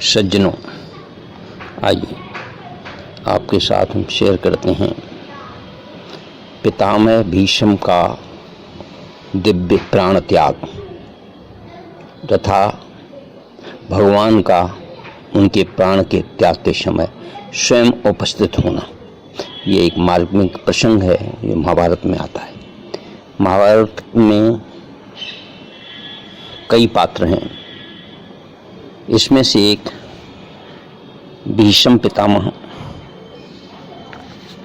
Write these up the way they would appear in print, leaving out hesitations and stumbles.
सज्जनों, आइए आपके साथ हम शेयर करते हैं पितामह भीष्म का दिव्य प्राण त्याग तथा भगवान का उनके प्राण के त्याग के समय स्वयं उपस्थित होना। ये एक मार्मिक प्रसंग है, ये महाभारत में आता है। महाभारत में कई पात्र हैं, इसमें से एक भीष्म पितामह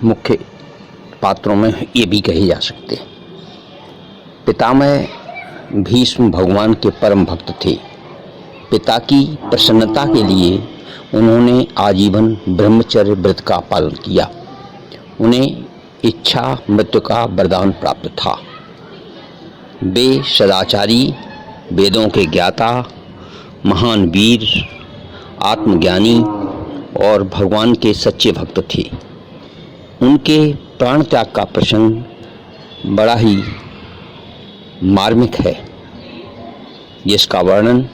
मुख्य पात्रों में ये भी कहे जा सकते हैं। पितामह भीष्म भगवान के परम भक्त थे। पिता की प्रसन्नता के लिए उन्होंने आजीवन ब्रह्मचर्य व्रत का पालन किया। उन्हें इच्छा मृत्यु का वरदान प्राप्त था। वे सदाचारी, वेदों के ज्ञाता, महान वीर, आत्मज्ञानी और भगवान के सच्चे भक्त थे। उनके प्राण त्याग का प्रसंग बड़ा ही मार्मिक है, जिसका वर्णन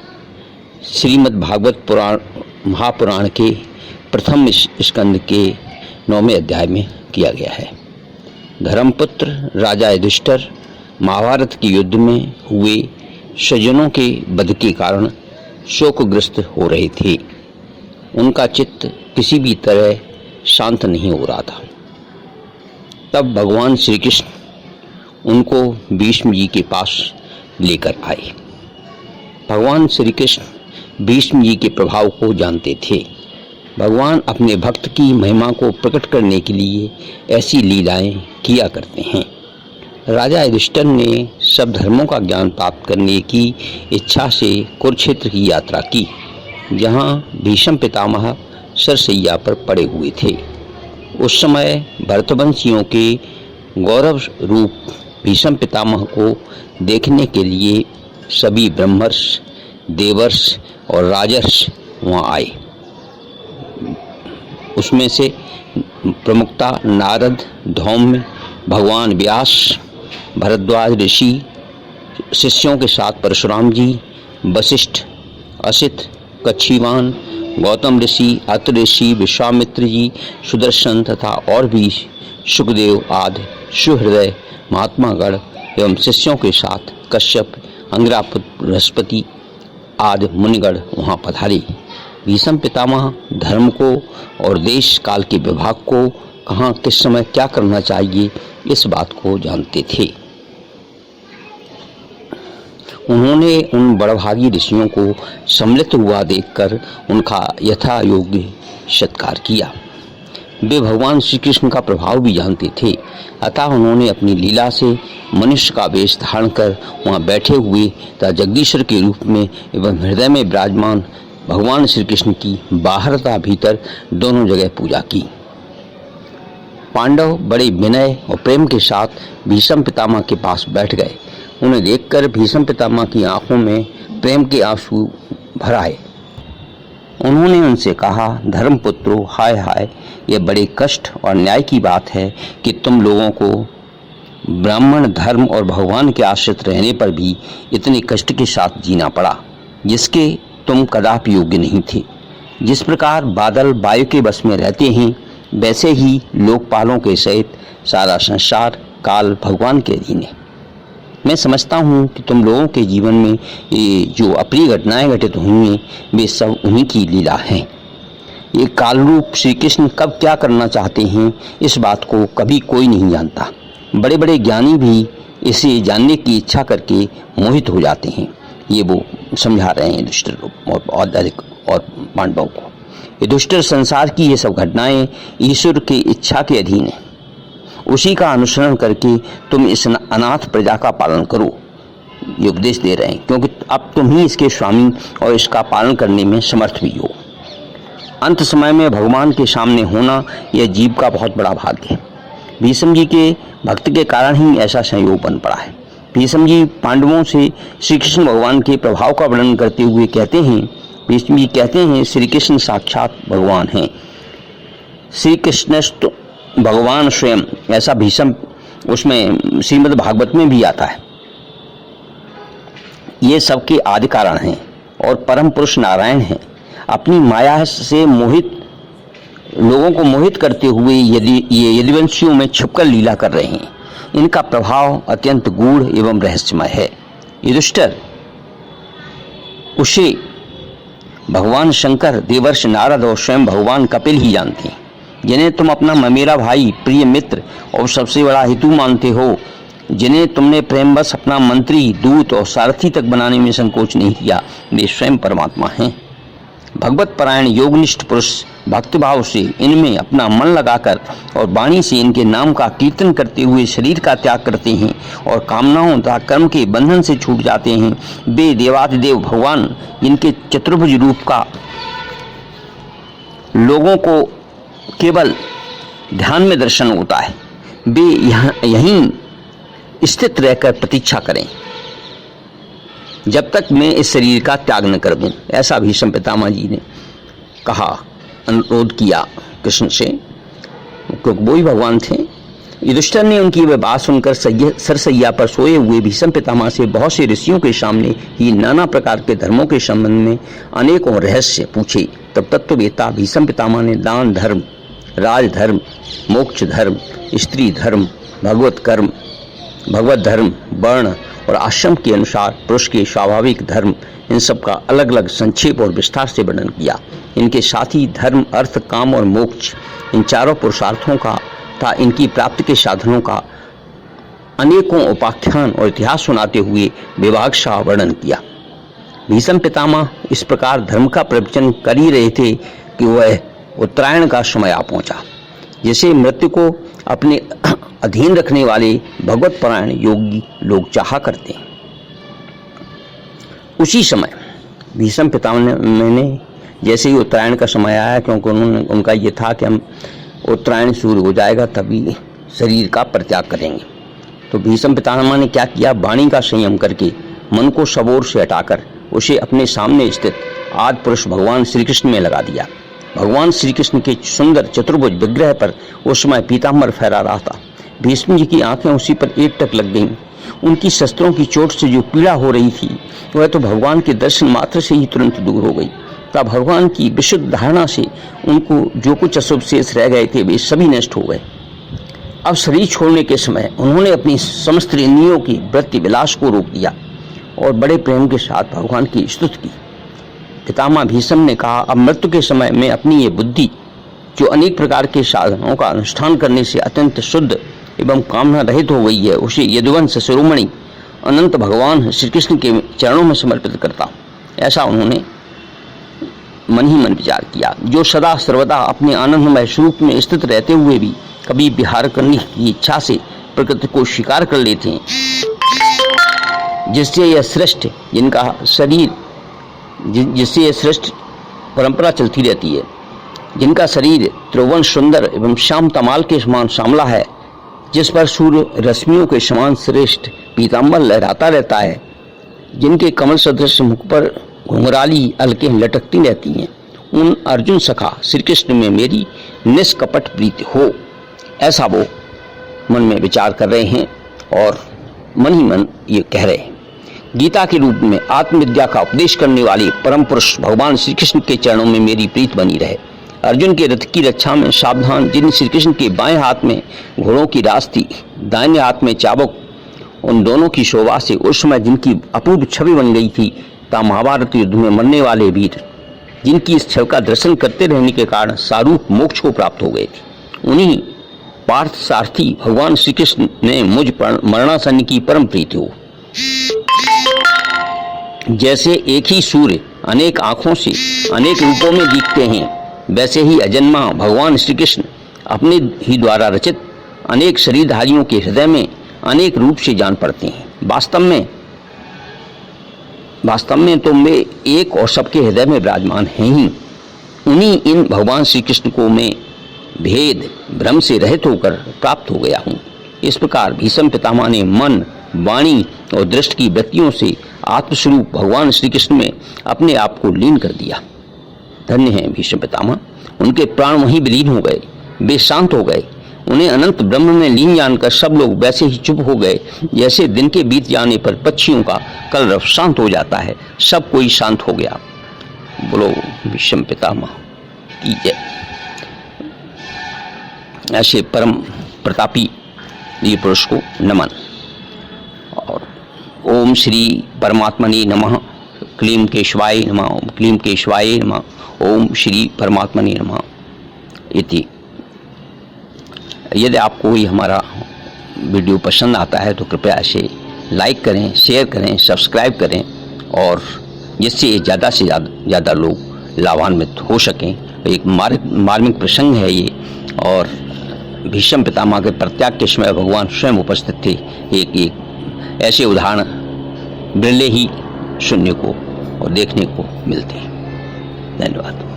श्रीमद् भागवत पुराण महापुराण के प्रथम स्कंद के 9वें अध्याय में किया गया है। धर्मपुत्र राजा युधिष्ठिर महाभारत के युद्ध में हुए स्वजनों के वध के कारण शोकग्रस्त हो रहे थे। उनका चित्त किसी भी तरह शांत नहीं हो रहा था। तब भगवान श्री कृष्ण उनको भीष्म जी के पास लेकर आए। भगवान श्री कृष्ण भीष्म जी के प्रभाव को जानते थे। भगवान अपने भक्त की महिमा को प्रकट करने के लिए ऐसी लीलाएं किया करते हैं। राजा युधिष्ठिर ने सब धर्मों का ज्ञान प्राप्त करने की इच्छा से कुरुक्षेत्र की यात्रा की, जहां भीष्म पितामह सरसैया पर पड़े हुए थे। उस समय भरतवंशियों के गौरव रूप भीष्म पितामह को देखने के लिए सभी ब्रह्मर्षि, देवर्षि और राजर्षि वहां आए। उसमें से प्रमुखता नारद, धौम्य, भगवान व्यास, भरद्वाज ऋषि, शिष्यों के साथ परशुराम जी, वशिष्ठ, असित, कच्छीवान, गौतम ऋषि, अत्रि ऋषि, विश्वामित्र जी, सुदर्शन तथा और भी सुखदेव आदि सुहृदय महात्मागण एवं शिष्यों के साथ कश्यप, अंगिरापुत्र, बृहस्पति आदि मुनिगण वहाँ पधारे। भीष्म पितामह धर्म को और देश काल के विभाग को कहाँ किस समय क्या करना चाहिए इस बात को जानते थे। उन्होंने उन बड़भागी ऋषियों को सम्मिलित हुआ देखकर उनका यथा योग्य सत्कार किया। वे भगवान श्री कृष्ण का प्रभाव भी जानते थे, अतः उन्होंने अपनी लीला से मनुष्य का वेश धारण कर वहाँ बैठे हुए तथा जगदीश्वर के रूप में एवं हृदय में विराजमान भगवान श्री कृष्ण की बाहर तथा भीतर दोनों जगह पूजा की। पांडव बड़े विनय और प्रेम के साथ भीष्म पितामह के पास बैठ गए। उन्हें देखकर भीष्म पितामह की आंखों में प्रेम के आंसू भर आए। उन्होंने उनसे कहा, धर्मपुत्रों, हाय हाय, यह बड़े कष्ट और न्याय की बात है कि तुम लोगों को ब्राह्मण धर्म और भगवान के आश्रित रहने पर भी इतने कष्ट के साथ जीना पड़ा, जिसके तुम कदापि योग्य नहीं थे। जिस प्रकार बादल वायु के बस में रहते हैं, वैसे ही लोकपालों के सहित सारा संसार काल भगवान के अधीन है। मैं समझता हूँ कि तुम लोगों के जीवन में ये जो अप्रिय घटनाएं घटित हुई हैं, वे सब उन्हीं की लीला हैं। ये कालरूप श्री कृष्ण कब क्या करना चाहते हैं, इस बात को कभी कोई नहीं जानता। बड़े बड़े ज्ञानी भी इसे जानने की इच्छा करके मोहित हो जाते हैं। ये वो समझा रहे हैं युधिष्ठिर और पांडवों को। युधिष्ठिर, संसार की ये सब घटनाएं ईश्वर की इच्छा के अधीन है। उसी का अनुसरण करके तुम इस अनाथ प्रजा का पालन करो, ये उपदेश दे रहे हैं, क्योंकि अब तुम ही इसके स्वामी और इसका पालन करने में समर्थ भी हो। अंत समय में भगवान के सामने होना यह जीव का बहुत बड़ा भाग्य है। भीष्म जी के भक्त के कारण ही ऐसा संयोग बन पड़ा है। भीष्म जी पांडवों से श्री कृष्ण भगवान के प्रभाव का वर्णन करते हुए कहते हैं, भीष्म जी कहते हैं, श्री कृष्ण साक्षात भगवान हैं, श्री कृष्ण भगवान स्वयं, ऐसा भीष्म उसमें श्रीमद् भागवत में भी आता है। ये सबके आदि कारण हैं और परम पुरुष नारायण हैं। अपनी माया से लोगों को मोहित करते हुए ये यदुवंशियों में छुपकर लीला कर रहे हैं। इनका प्रभाव अत्यंत गूढ़ एवं रहस्यमय है। युधिष्ठिर, उसे भगवान शंकर, देवर्षि नारद और स्वयं भगवान कपिल ही जानते हैं, जिन्हें तुम अपना ममेरा भाई, प्रिय मित्र और सबसे बड़ा हितु मानते हो, जिन्हें तुमने प्रेमवश अपना मंत्री, दूत और सारथी तक बनाने में संकोच नहीं किया, वे स्वयं परमात्मा हैं। भगवत परायण योगनिष्ठ पुरुष भक्तिभाव से इनमें अपना मन लगाकर और वाणी से इनके नाम का कीर्तन करते हुए शरीर का त्याग करते हैं और कामनाओं तथा कर्म के बंधन से छूट जाते हैं। वे देवादिदेव भगवान, जिनके चतुर्भुज रूप का लोगों को केवल ध्यान में दर्शन होता है, वे यहीं स्थित रहकर प्रतीक्षा करें जब तक मैं इस शरीर का त्याग न कर दूं। ऐसा भीष्म पितामह जी ने कहा, अनुरोध किया कृष्ण से, क्योंकि वो ही भगवान थे। युधिष्ठिर ने उनकी वह बात सुनकर सरसैया पर सोए हुए भीष्म पितामह से बहुत से ऋषियों के सामने ही नाना प्रकार के धर्मों के संबंध में अनेकों रहस्य पूछे। तब तत्ववेता भीष्म पितामह ने दान धर्म, राजधर्म, मोक्ष धर्म, स्त्री धर्म, भगवत धर्म, वर्ण और आश्रम के अनुसार पुरुष के स्वाभाविक धर्म, इन सब का अलग अलग संक्षेप और विस्तार से वर्णन किया। इनके साथ ही धर्म, अर्थ, काम और मोक्ष, इन चारों पुरुषार्थों का तथा इनकी प्राप्ति के साधनों का अनेकों उपाख्यान और इतिहास सुनाते हुए विभागशाह वर्णन किया। भीष्म पितामह इस प्रकार धर्म का प्रवचन कर ही रहे थे कि वह उत्तरायण का समय आ पहुंचा। जैसे मृत्यु को अपने अधीन रखने वाले भगवत परायण योगी लोग चाहा करते हैं। उसी समय भीष्म पितामह ने जैसे ही उत्तरायण का समय आया, क्योंकि उनका ये था कि हम उत्तरायण शुरू हो जाएगा तभी शरीर का परित्याग करेंगे, तो भीष्म पितामह ने क्या किया, वाणी का संयम करके मन को सब ओर से हटाकर उसे अपने सामने स्थित आदि पुरुष भगवान श्री कृष्ण में लगा दिया। भगवान श्री कृष्ण के सुंदर चतुर्भुज विग्रह पर उस समय पीताम्बर फहरा रहा था। भीष्म जी की आंखें उसी पर एकटक लग गईं। उनकी शस्त्रों की चोट से जो पीड़ा हो रही थी वह तो भगवान के दर्शन मात्र से ही तुरंत दूर हो गई। तब भगवान की विशुद्ध धारणा से उनको जो कुछ अशुभ शेष रह गए थे वे सभी नष्ट हो गए। अब शरीर छोड़ने के समय उन्होंने अपनी समस्त इंद्रियों की वृत्ति विलास को रोक दिया और बड़े प्रेम के साथ भगवान की स्तुति की। पितामह भीष्म ने कहा, अब मृत्यु के समय में अपनी ये बुद्धि जो अनेक प्रकार के साधनों का अनुष्ठान करने से अत्यंत शुद्ध एवं कामना रहित हो गई है, उसे यदुवंश शिरोमणि अनंत भगवान श्री कृष्ण के चरणों में समर्पित करता हूँ। ऐसा उन्होंने मन ही मन विचार किया। जो सदा सर्वदा अपने आनंदमय स्वरूप में स्थित रहते हुए भी कभी विहार करने की इच्छा से प्रकृति को स्वीकार कर लेते हैं, जिससे यह श्रेष्ठ जिनका शरीर जिससे यह श्रेष्ठ परंपरा चलती रहती है, जिनका शरीर त्रिभुवन सुंदर एवं श्याम तमाल के समान श्यामला है, जिस पर सूर्य रश्मियों के समान श्रेष्ठ पीताम्बर लहराता रहता है, जिनके कमल सदृश मुख पर घुंघराली अलकें लटकती रहती हैं, उन अर्जुन सखा श्री कृष्ण में मेरी निष्कपट प्रीति हो। ऐसा वो मन में विचार कर रहे हैं और मन ही मन ये कह रहे हैं। गीता के रूप में आत्मविद्या का उपदेश करने वाले परम पुरुष भगवान श्री कृष्ण के चरणों में मेरी प्रीत बनी रहे। अर्जुन के रथ की रक्षा में सावधान जिन श्री कृष्ण के बाएं हाथ में घोड़ों की रास्ती, दाहिने हाथ में चाबुक, उन दोनों की शोभा से उस समय जिनकी अपूर्व छवि बन गई थी, ता महाभारत युद्ध में मरने वाले वीर जिनकी इस छवि का दर्शन करते रहने के कारण सारूप मोक्ष को प्राप्त हो गए थे, उन्हीं पार्थ सारथी भगवान श्री कृष्ण ने मुझ पर मरणासन की परम प्रीति हो। जैसे एक ही सूर्य अनेक आंखों से अनेक रूपों में दिखते हैं, वैसे ही अजन्मा भगवान श्री कृष्ण अपने ही द्वारा रचित अनेक शरीरधारियों के हृदय में अनेक रूप से जान पड़ते हैं। वास्तव में तो वे एक और सबके हृदय में विराजमान हैं ही। उन्हीं इन भगवान श्री कृष्ण को मैं भेद भ्रम से रहित होकर प्राप्त हो गया हूँ। इस प्रकार भीष्म पितामह ने मन, वाणी और दृष्टि की वृत्तियों से आत्मस्वरूप भगवान श्री कृष्ण में अपने आप को लीन कर दिया। धन्य हैं भीष्म पितामह, उनके प्राण वहीं विलीन हो गए, वे शांत हो गए। उन्हें अनंत ब्रह्म में लीन जानकर सब लोग वैसे ही चुप हो गए जैसे दिन के बीत जाने पर पक्षियों का कलरव शांत हो जाता है। सब कोई शांत हो गया। बोलो भीष्म पितामह की जय। ऐसे परम प्रतापी ये पुरुष को नमन। और ओम श्री परमात्मने नमः, क्लीं केशवाय नमः, ओम क्लीं केशवाय नमः, ओम श्री परमात्मने नमः इति। यदि आपको ये हमारा वीडियो पसंद आता है तो कृपया इसे लाइक करें, शेयर करें, सब्सक्राइब करें, और जिससे ज़्यादा से ज़्यादा लोग लाभान्वित हो सकें। एक मार्मिक प्रसंग है ये, और भीष्म पितामह के परित्याग के समय भगवान स्वयं उपस्थित थे। एक ऐसे उदाहरण बिरले ही सुनने को और देखने को मिलते हैं। धन्यवाद।